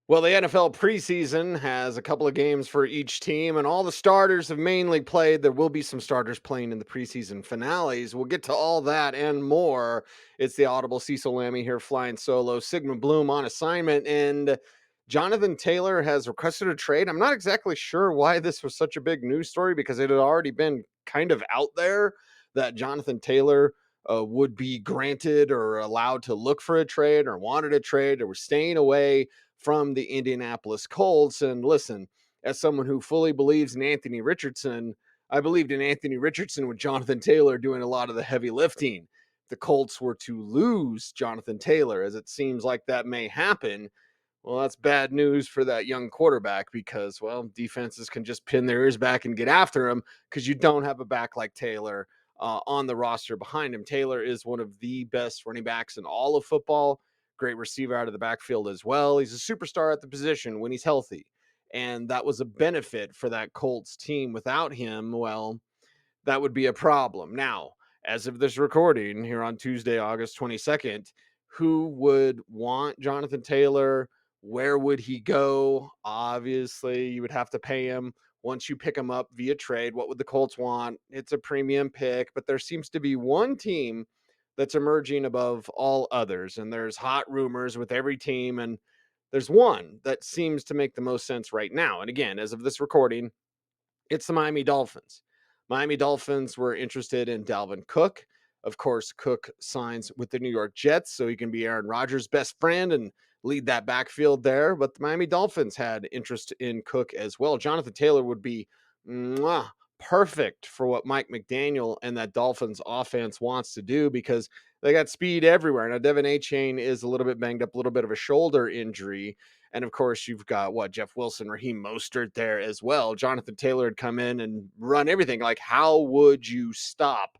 Well, the NFL preseason has a couple of games for each team, and all the starters have mainly played. There will be some starters playing in the preseason finales. We'll get to all that and more. It's the Audible Cecil Lammey here, flying solo. Sigma Bloom on assignment, and Jonathan Taylor has requested a trade. I'm not exactly sure why this was such a big news story because it had already been kind of out there that Jonathan Taylor would be granted or allowed to look for a trade or wanted a trade or was staying away from the Indianapolis Colts. And listen, as someone who fully believes in Anthony Richardson, I believed in Anthony Richardson with Jonathan Taylor doing a lot of the heavy lifting. If the Colts were to lose Jonathan Taylor, as it seems like that may happen, well, that's bad news for that young quarterback because, well, defenses can just pin their ears back and get after him because you don't have a back like Taylor on the roster behind him. Taylor is one of the best running backs in all of football. Great receiver out of the backfield as well. He's a superstar at the position when he's healthy. And that was a benefit for that Colts team. Without him, well, that would be a problem. Now, as of this recording here on Tuesday, August 22nd, who would want Jonathan Taylor? Where would he go? Obviously, you would have to pay him once you pick him up via trade. What would the Colts want? It's a premium pick, but there seems to be one team that's emerging above all others. And there's hot rumors with every team. And there's one that seems to make the most sense right now. And again, as of this recording, it's the Miami Dolphins. Miami Dolphins were interested in Dalvin Cook. Of course, Cook signs with the New York Jets, so he can be Aaron Rodgers' best friend and lead that backfield there. But the Miami Dolphins had interest in Cook as well. Jonathan Taylor would be perfect for what Mike McDaniel and that Dolphins offense wants to do because they got speed everywhere. Now, Devin A-Chain is a little bit banged up, a little bit of a shoulder injury. And of course, you've got Jeff Wilson, Raheem Mostert there as well. Jonathan Taylor had come in and run everything. Like, how would you stop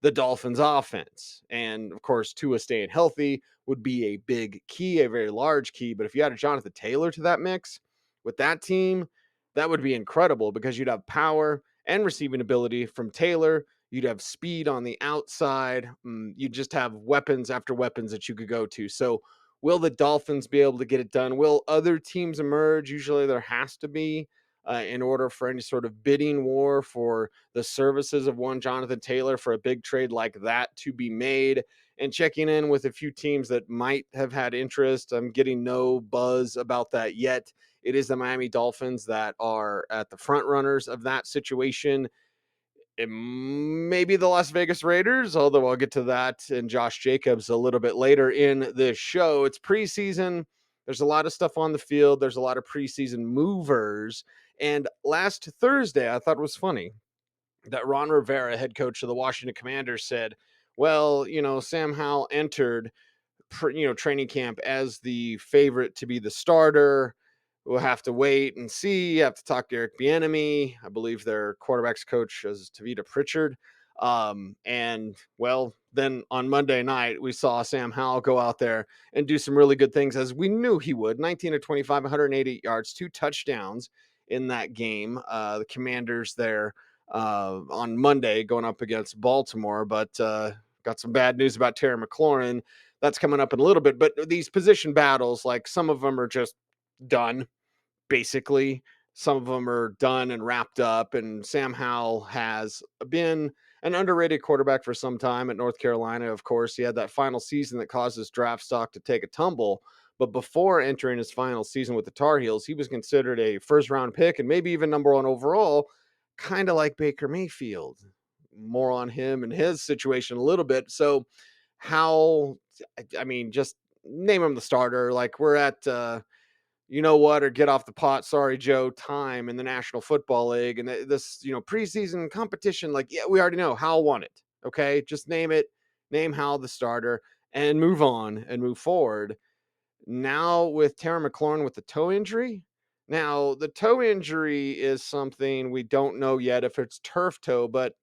the Dolphins offense? And of course, Tua staying healthy would be a big key, a very large key. But if you added Jonathan Taylor to that mix with that team, that would be incredible because you'd have power and receiving ability from Taylor. You'd have speed on the outside. You'd just have weapons after weapons that you could go to. So, will the Dolphins be able to get it done? Will other teams emerge? Usually there has to be in order for any sort of bidding war for the services of one Jonathan Taylor for a big trade like that to be made. And checking in with a few teams that might have had interest. I'm getting no buzz about that yet. It is the Miami Dolphins that are at the front runners of that situation. It may be the Las Vegas Raiders, although I'll get to that and Josh Jacobs a little bit later in this show. It's preseason. There's a lot of stuff on the field. There's a lot of preseason movers. And last Thursday, I thought it was funny that Ron Rivera, head coach of the Washington Commanders, said, well, Sam Howell entered training camp as the favorite to be the starter. We'll have to wait and see. You have to talk to Eric Bieniemy. I believe their quarterbacks coach is Tavita Pritchard. And well, then on Monday night, we saw Sam Howell go out there and do some really good things as we knew he would. 19 to 25, 180 yards, 2 touchdowns in that game. The Commanders there on Monday going up against Baltimore, but got some bad news about Terry McLaurin. That's coming up in a little bit. But these position battles, like some of them are just done, basically. Some of them are done and wrapped up. And Sam Howell has been an underrated quarterback for some time at North Carolina. Of course, he had that final season that caused his draft stock to take a tumble. But before entering his final season with the Tar Heels, he was considered a first round pick and maybe even number one overall, kind of like Baker Mayfield. More on him and his situation a little bit. So, how, I mean, just name him the starter. Like, we're at, you know what, or get off the pot, sorry, Joe, time in the National Football League. And this, preseason competition, like, yeah, we already know Howell won it. Okay. Just name it, name Howell the starter and move on and move forward. Now with Terry McLaurin with the toe injury. Now, the toe injury is something we don't know yet if it's turf toe, but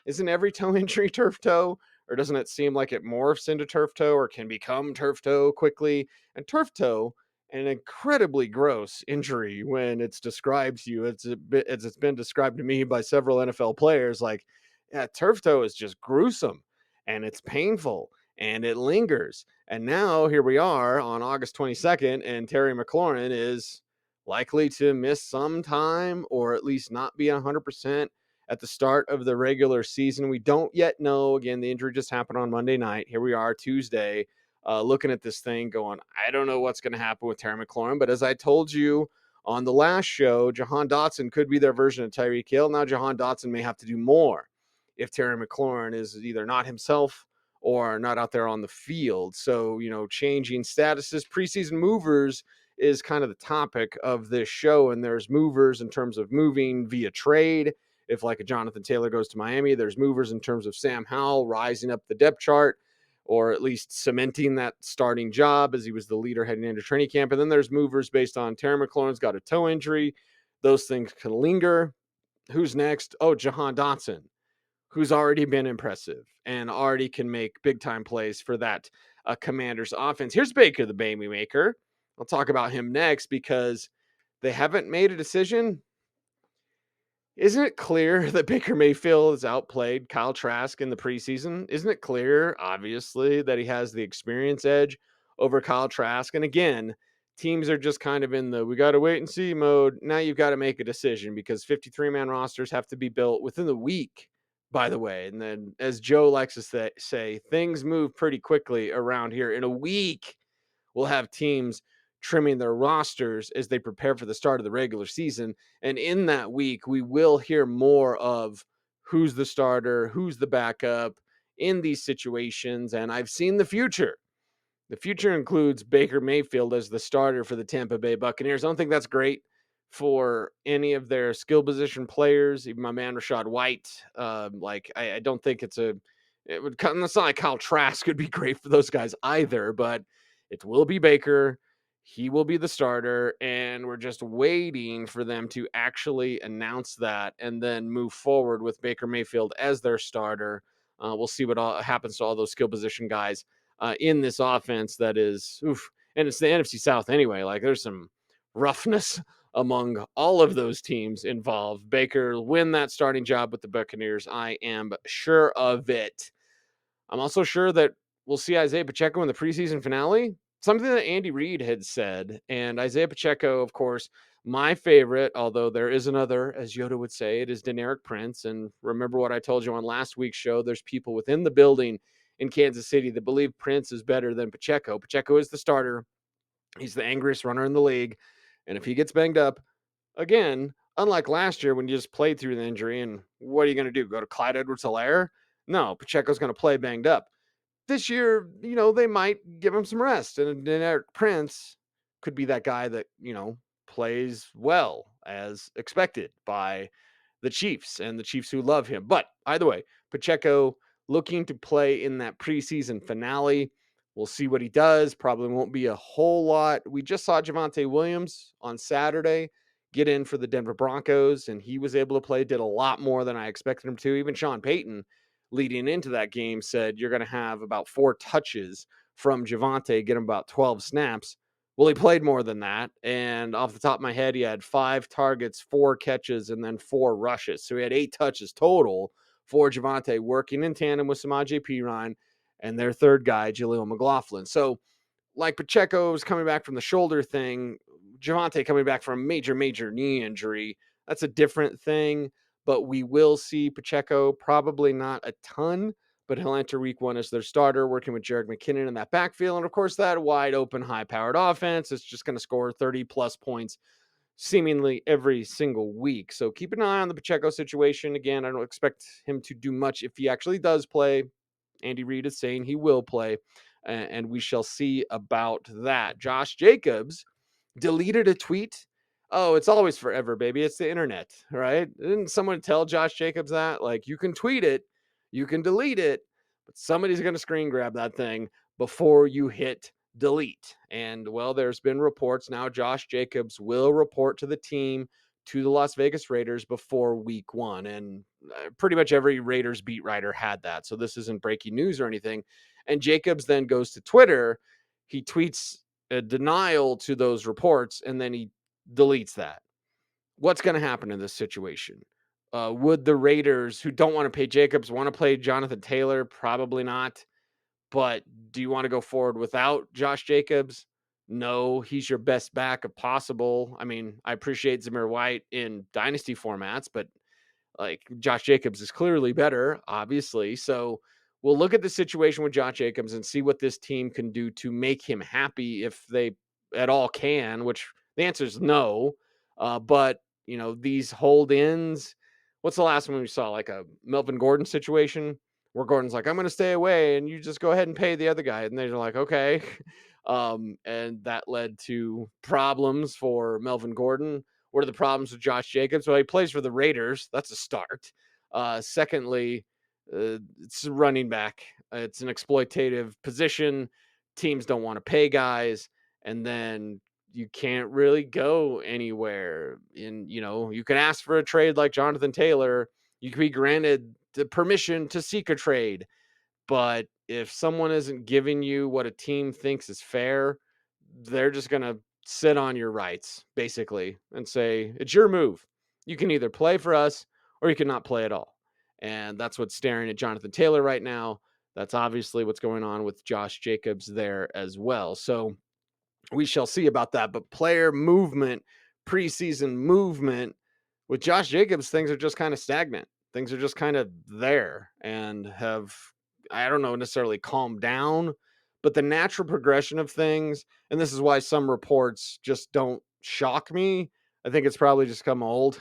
isn't every toe injury turf toe? Or doesn't it seem like it morphs into turf toe or can become turf toe quickly? And turf toe, an incredibly gross injury when it's described to you. It's been described to me by several NFL players. Like, yeah, turf toe is just gruesome and it's painful. and it lingers. And now here we are on August 22nd, and Terry McLaurin is likely to miss some time or at least not be 100% at the start of the regular season. We don't yet know. Again, the injury just happened on Monday night. Here we are Tuesday, looking at this thing going, I don't know what's going to happen with Terry McLaurin. But as I told you on the last show, Jahan Dotson could be their version of Tyreek Hill. Now Jahan Dotson may have to do more if Terry McLaurin is either not himself or not out there on the field. So, changing statuses, preseason movers is kind of the topic of this show. And there's movers in terms of moving via trade. If like a Jonathan Taylor goes to Miami, there's movers in terms of Sam Howell rising up the depth chart or at least cementing that starting job as he was the leader heading into training camp. And then there's movers based on Terry McLaurin's got a toe injury. Those things can linger. Who's next? Oh, Jahan Dotson, who's already been impressive and already can make big time plays for that Commanders offense. Here's Baker, the baby maker. I'll talk about him next because they haven't made a decision. Isn't it clear that Baker Mayfield has outplayed Kyle Trask in the preseason? Isn't it clear, obviously, that he has the experience edge over Kyle Trask? And again, teams are just kind of in the we got to wait and see mode. Now you've got to make a decision because 53-man rosters have to be built within the week, by the way. And then, as Joe likes to say, things move pretty quickly around here. In a week, we'll have teams trimming their rosters as they prepare for the start of the regular season. And in that week, we will hear more of who's the starter, who's the backup in these situations. And I've seen the future. The future includes Baker Mayfield as the starter for the Tampa Bay Buccaneers. I don't think that's great for any of their skill position players, even my man Rashad White. I don't think it would come. It's not like Kyle Trask could be great for those guys either, but it will be Baker. He will be the starter, and we're just waiting for them to actually announce that and then move forward with Baker Mayfield as their starter. We'll see what happens to all those skill position guys in this offense that is, and it's the NFC South anyway. Like there's some roughness among all of those teams involved. Baker will win that starting job with the Buccaneers. I am sure of it. I'm also sure that we'll see Isiah Pacheco in the preseason finale. Something that Andy Reid had said, and Isiah Pacheco, of course, my favorite, although there is another, as Yoda would say, it is Deneric Prince. And remember what I told you on last week's show, there's people within the building in Kansas City that believe Prince is better than Pacheco. Pacheco is the starter. He's the angriest runner in the league. And if he gets banged up, again, unlike last year when you just played through the injury, and what are you going to do? Go to Clyde Edwards-Helaire? No, Pacheco's going to play banged up. This year, they might give him some rest. And Eric Prince could be that guy that, plays well as expected by the Chiefs and the Chiefs who love him. But either way, Pacheco looking to play in that preseason finale. We'll see what he does. Probably won't be a whole lot. We just saw Javonte Williams on Saturday get in for the Denver Broncos, and he was able to play, did a lot more than I expected him to. Even Sean Payton, leading into that game, said you're going to have about 4 touches from Javonte, get him about 12 snaps. Well, he played more than that. And off the top of my head, he had 5 targets, 4 catches, and then 4 rushes. So he had 8 touches total for Javonte, working in tandem with Samaje Perine and their third guy, Jaleel McLaughlin. So, like Pacheco's coming back from the shoulder thing, Javonte coming back from a major, major knee injury, that's a different thing. But we will see Pacheco, probably not a ton, but he'll enter week 1 as their starter, working with Jerick McKinnon in that backfield. And of course, that wide open, high powered offense is just going to score 30 plus points seemingly every single week. So keep an eye on the Pacheco situation. Again, I don't expect him to do much if he actually does play. Andy Reid is saying he will play, and we shall see about that. Josh Jacobs deleted a tweet. Oh, it's always forever, baby. It's the internet, right? Didn't someone tell Josh Jacobs that? Like, you can tweet it, you can delete it, but somebody's going to screen grab that thing before you hit delete. And, well, there's been reports now Josh Jacobs will report to the team, to the Las Vegas Raiders before week 1. And pretty much every Raiders beat writer had that. So this isn't breaking news or anything. And Jacobs then goes to Twitter. He tweets a denial to those reports, and then he deletes that. What's going to happen in this situation? Would the Raiders, who don't want to pay Jacobs, want to play Jonathan Taylor? Probably not. But do you want to go forward without Josh Jacobs? No, he's your best back if possible. I mean, I appreciate Zamir White in dynasty formats, but like Josh Jacobs is clearly better, obviously. So we'll look at the situation with Josh Jacobs and see what this team can do to make him happy if they at all can, which the answer is no. But, these hold ins, what's the last one we saw? Like a Melvin Gordon situation where Gordon's like, I'm going to stay away and you just go ahead and pay the other guy. And they're like, okay. And that led to problems for Melvin Gordon. What are the problems with Josh Jacobs? Well, he plays for the Raiders. That's a start. Secondly, it's running back. It's an exploitative position. Teams don't want to pay guys. And then you can't really go anywhere. You can ask for a trade like Jonathan Taylor. You can be granted the permission to seek a trade. But if someone isn't giving you what a team thinks is fair, they're just going to sit on your rights, basically, and say, it's your move. You can either play for us or you can not play at all. And that's what's staring at Jonathan Taylor right now. That's obviously what's going on with Josh Jacobs there as well. So we shall see about that. But player movement, preseason movement with Josh Jacobs, things are just kind of stagnant. Things are just kind of there and have, I don't know, necessarily calmed down, but the natural progression of things, and this is why some reports just don't shock me. I think it's probably just come old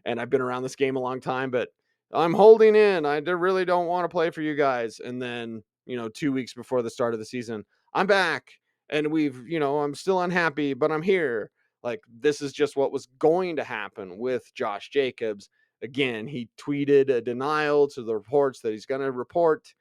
and I've been around this game a long time, but I'm holding in. I really don't want to play for you guys. And then, 2 weeks before the start of the season, I'm back and I'm still unhappy, but I'm here. Like, this is just what was going to happen with Josh Jacobs. Again, he tweeted a denial to the reports that he's going to report,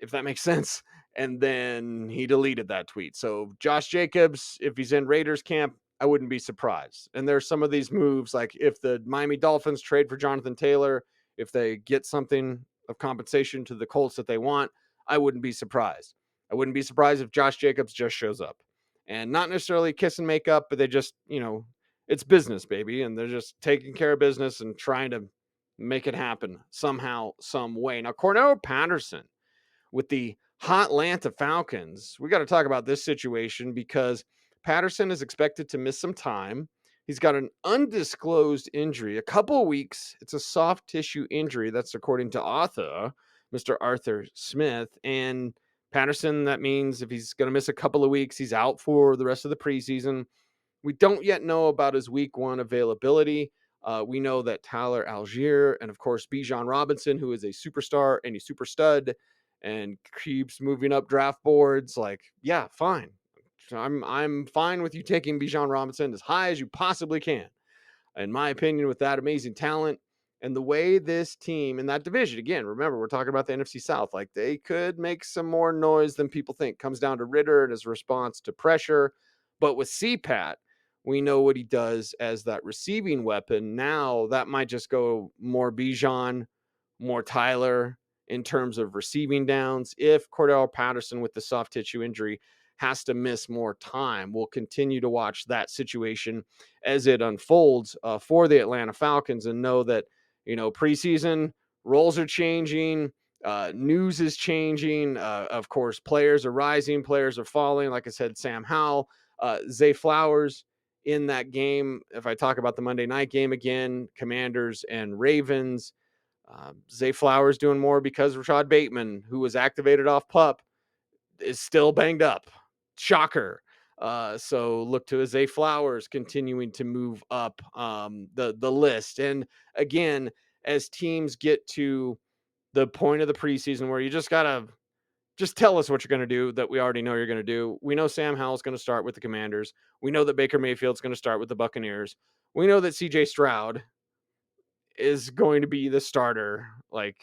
if that makes sense. And then he deleted that tweet. So Josh Jacobs, if he's in Raiders camp, I wouldn't be surprised. And there's some of these moves, like if the Miami Dolphins trade for Jonathan Taylor, if they get something of compensation to the Colts that they want, I wouldn't be surprised. I wouldn't be surprised if Josh Jacobs just shows up and not necessarily kiss and make up, but they just, it's business, baby. And they're just taking care of business and trying to make it happen somehow, some way. Now, Cordarrelle Patterson with the Atlanta Falcons. We got to talk about this situation because Patterson is expected to miss some time. He's got an undisclosed injury, a couple of weeks. It's a soft tissue injury. That's according to Mr. Arthur Smith. And Patterson, that means if he's going to miss a couple of weeks, he's out for the rest of the preseason. We don't yet know about his week one availability. We know that Tyler Algier and, of course, Bijan Robinson, who is a superstar and a super stud and keeps moving up draft boards, like, yeah, fine. So I'm fine with you taking Bijan Robinson as high as you possibly can, in my opinion, with that amazing talent. And the way this team in that division, again, remember, we're talking about the NFC South, like they could make some more noise than people think. Comes down to Ritter and his response to pressure. But with CPAT, we know what he does as that receiving weapon. Now that might just go more Bijan, more Tyler in terms of receiving downs. If Cordarrelle Patterson with the soft tissue injury has to miss more time, we'll continue to watch that situation as it unfolds for the Atlanta Falcons and know that, preseason roles are changing. News is changing. Of course, players are rising, players are falling. Like I said, Sam Howell, Zay Flowers in that game. If I talk about the Monday night game again, Commanders and Ravens, Zay Flowers doing more because Rashad Bateman, who was activated off PUP, is still banged up. Shocker. So look to Zay Flowers continuing to move up the list. And again, as teams get to the point of the preseason where you just gotta tell us what you're going to do that we already know you're going to do. We know Sam Howell's going to start with the Commanders. We know that Baker Mayfield's going to start with the Buccaneers. We know that CJ Stroud is going to be the starter. Like,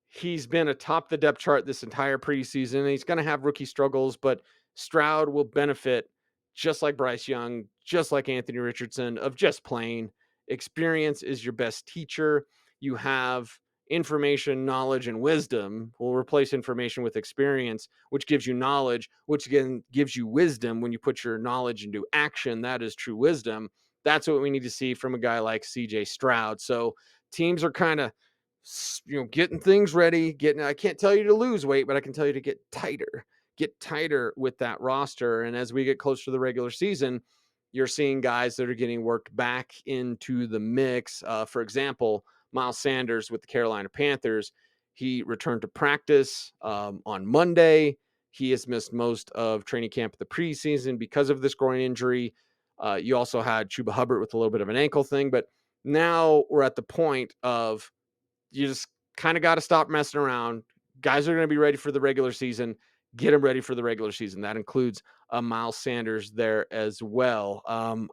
he's been atop the depth chart this entire preseason. He's going to have rookie struggles, but Stroud will benefit just like Bryce Young, just like Anthony Richardson, of just playing. Experience is your best teacher. You have information, knowledge, and wisdom. Will replace information with experience, which gives you knowledge, which again gives you wisdom. When you put your knowledge into action, that is true wisdom. That's what we need to see from a guy like CJ Stroud. So teams are kind of getting things ready, I can't tell you to lose weight, but I can tell you to get tighter with that roster. And as we get closer to the regular season, you're seeing guys that are getting worked back into the mix. For example, Miles Sanders with the Carolina Panthers, he returned to practice on Monday. He has missed most of training camp of the preseason because of this groin injury. You also had Chuba Hubbard with a little bit of an ankle thing, but now we're at the point of you just kind of got to stop messing around. Guys are going to be ready for the regular season. Get them ready for the regular season. That includes Miles Sanders there as well.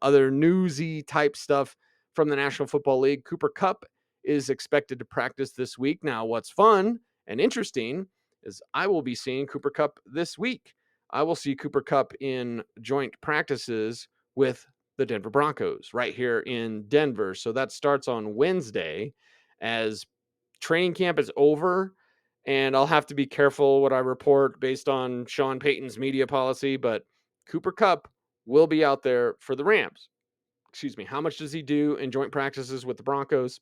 Other newsy type stuff from the National Football League. Cooper Kupp is expected to practice this week. Now, what's fun and interesting is I will be seeing Cooper Kupp this week. I will see Cooper Kupp in joint practices with the Denver Broncos right here in Denver. So that starts on Wednesday as training camp is over, and I'll have to be careful what I report based on Sean Payton's media policy, but Cooper Kupp will be out there for the Rams. Excuse me. How much does he do in joint practices with the Broncos?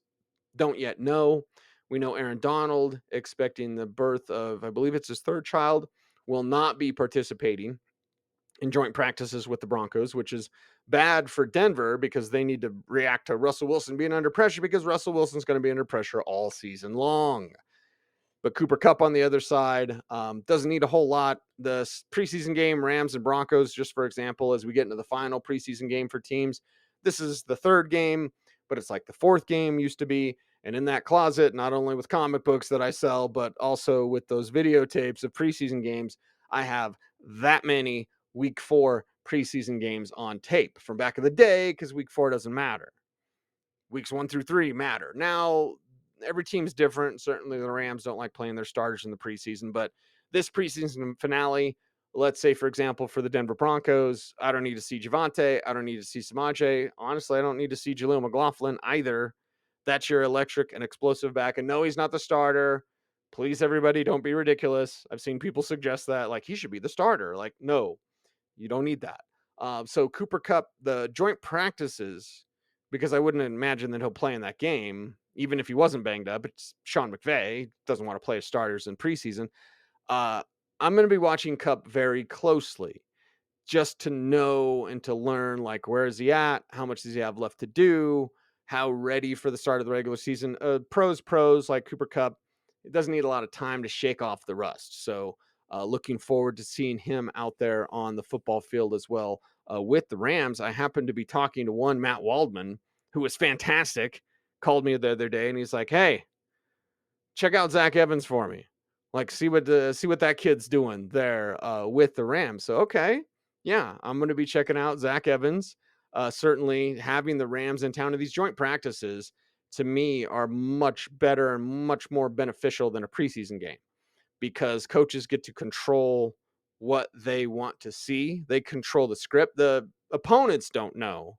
Don't yet know. We know Aaron Donald, expecting the birth of, I believe it's his third child, will not be participating in joint practices with the Broncos, which is bad for Denver because they need to react to Russell Wilson being under pressure because Russell Wilson's going to be under pressure all season long. But Cooper Kupp on the other side doesn't need a whole lot. The preseason game, Rams and Broncos, just for example, as we get into the final preseason game for teams, this is the third game, but it's like the fourth game used to be. And in that closet, not only with comic books that I sell, but also with those videotapes of preseason games, I have that many week 4 preseason games on tape from back in the day because week 4 doesn't matter. Weeks 1 through 3 matter. Now, every team's different. Certainly the Rams don't like playing their starters in the preseason, but this preseason finale, let's say, for example, for the Denver Broncos, I don't need to see Javonte. I don't need to see Samaje. Honestly, I don't need to see Jaleel McLaughlin either. That's your electric and explosive back. And no, he's not the starter. Please, everybody, don't be ridiculous. I've seen people suggest that, like, he should be the starter. Like, no, you don't need that. So Cooper Kupp, the joint practices, because I wouldn't imagine that he'll play in that game, even if he wasn't banged up. It's Sean McVay, doesn't want to play his starters in preseason. I'm going to be watching Kupp very closely just to know and to learn, like, where is he at? How much does he have left to do? How ready for the start of the regular season? Pros like Cooper Kupp, it doesn't need a lot of time to shake off the rust. So looking forward to seeing him out there on the football field as well with the Rams. I happened to be talking to one Matt Waldman, who was fantastic, called me the other day, and he's like, "Hey, check out Zach Evans for me. Like, see what that kid's doing there with the Rams." So, okay, yeah, I'm going to be checking out Zach Evans. Certainly, having the Rams in town, of these joint practices to me are much better and much more beneficial than a preseason game because coaches get to control what they want to see. They control the script. The opponents don't know,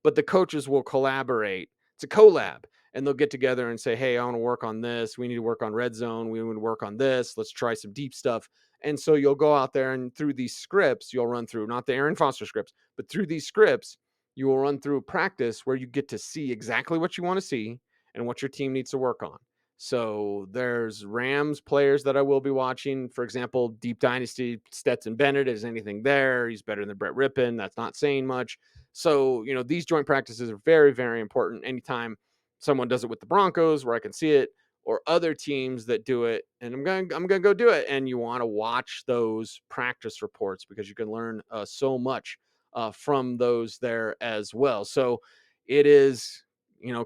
but the coaches will collaborate. It's a collab, and they'll get together and say, "Hey, I want to work on this. We need to work on red zone. We want to work on this. Let's try some deep stuff." And so you'll go out there and through these scripts, you'll run through, not the Aaron Foster scripts, but through these scripts, you will run through a practice where you get to see exactly what you want to see and what your team needs to work on. So there's Rams players that I will be watching. For example, Deep Dynasty, Stetson Bennett. Is anything there? He's better than Brett Rippon. That's not saying much. So, these joint practices are very, very important. Anytime someone does it with the Broncos where I can see it, or other teams that do it, and I'm going to go do it. And you want to watch those practice reports because you can learn so much from those there as well. So it is,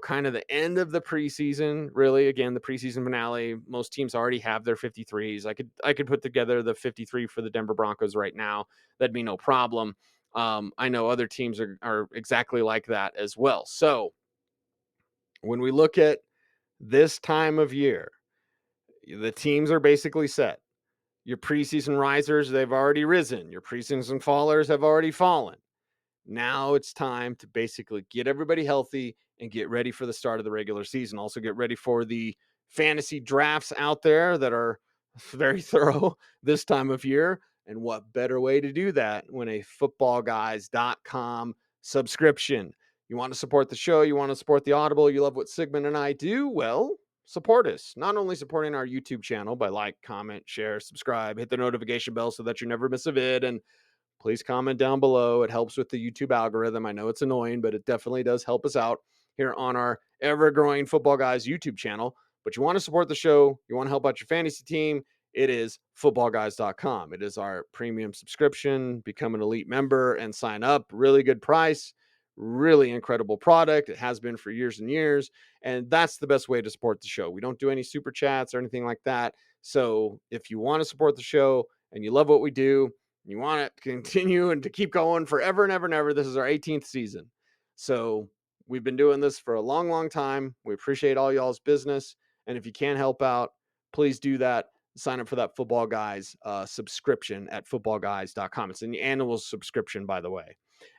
kind of the end of the preseason, really. Again, the preseason finale, most teams already have their 53s. I could put together the 53 for the Denver Broncos right now. That'd be no problem. I know other teams are exactly like that as well. So when we look at this time of year, the teams are basically set. Your preseason risers, they've already risen. Your preseason fallers have already fallen. Now it's time to basically get everybody healthy and get ready for the start of the regular season. Also get ready for the fantasy drafts out there that are very thorough this time of year. And what better way to do that when a footballguys.com subscription? You want to support the show, you want to support the Audible, you love what Sigmund and I do? Well, support us. Not only supporting our YouTube channel by like, comment, share, subscribe, hit the notification bell so that you never miss a vid, and please comment down below. It helps with the YouTube algorithm. I know it's annoying, but it definitely does help us out here on our ever-growing Football Guys YouTube channel. But you want to support the show, you want to help out your fantasy team, it is footballguys.com. It is our premium subscription. Become an elite member and sign up. Really good price, really incredible product. It has been for years and years. And that's the best way to support the show. We don't do any super chats or anything like that. So if you want to support the show and you love what we do, you want it to continue and to keep going forever and ever and ever. This is our 18th season. So we've been doing this for a long, long time. We appreciate all y'all's business. And if you can help out, please do that. Sign up for that Football Guys subscription at footballguys.com. It's an annual subscription, by the way.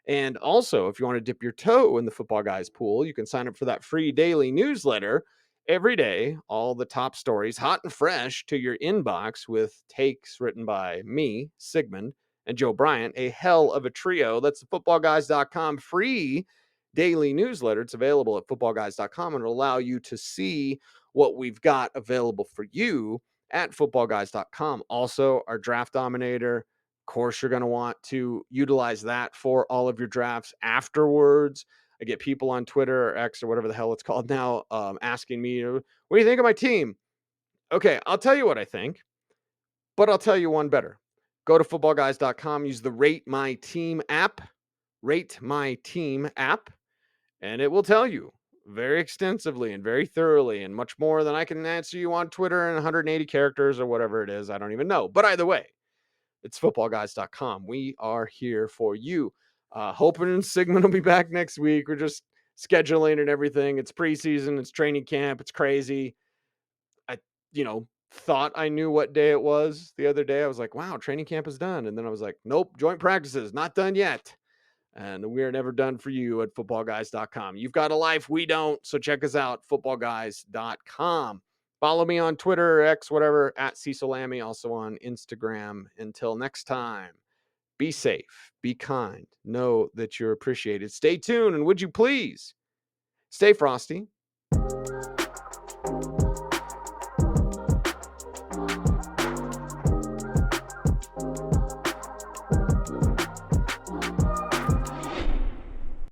And also, if you want to dip your toe in the Football Guys pool, you can sign up for that free daily newsletter every day. All the top stories, hot and fresh, to your inbox with takes written by me, Sigmund, and Joe Bryant, a hell of a trio. That's the footballguys.com free daily newsletter. It's available at footballguys.com and it'll allow you to see what we've got available for you at footballguys.com. Also, our draft dominator. Of course, you're going to want to utilize that for all of your drafts afterwards. I get people on Twitter or X or whatever the hell it's called now asking me, what do you think of my team? Okay, I'll tell you what I think, but I'll tell you one better. Go to footballguys.com, use the Rate My Team app, and it will tell you very extensively and very thoroughly and much more than I can answer you on Twitter in 180 characters or whatever it is. I don't even know. But either way, it's footballguys.com. We are here for you. Hoping Sigmund will be back next week. We're just scheduling and everything. It's preseason, it's training camp, it's crazy. I, thought I knew what day it was the other day. I was like, wow, training camp is done. And then I was like, nope, joint practices, not done yet. And we're never done for you at footballguys.com. You've got a life, we don't. So check us out, footballguys.com. Follow me on Twitter, X, whatever, at Cecil Lammey, also on Instagram. Until next time, be safe, be kind, know that you're appreciated. Stay tuned, and would you please stay frosty,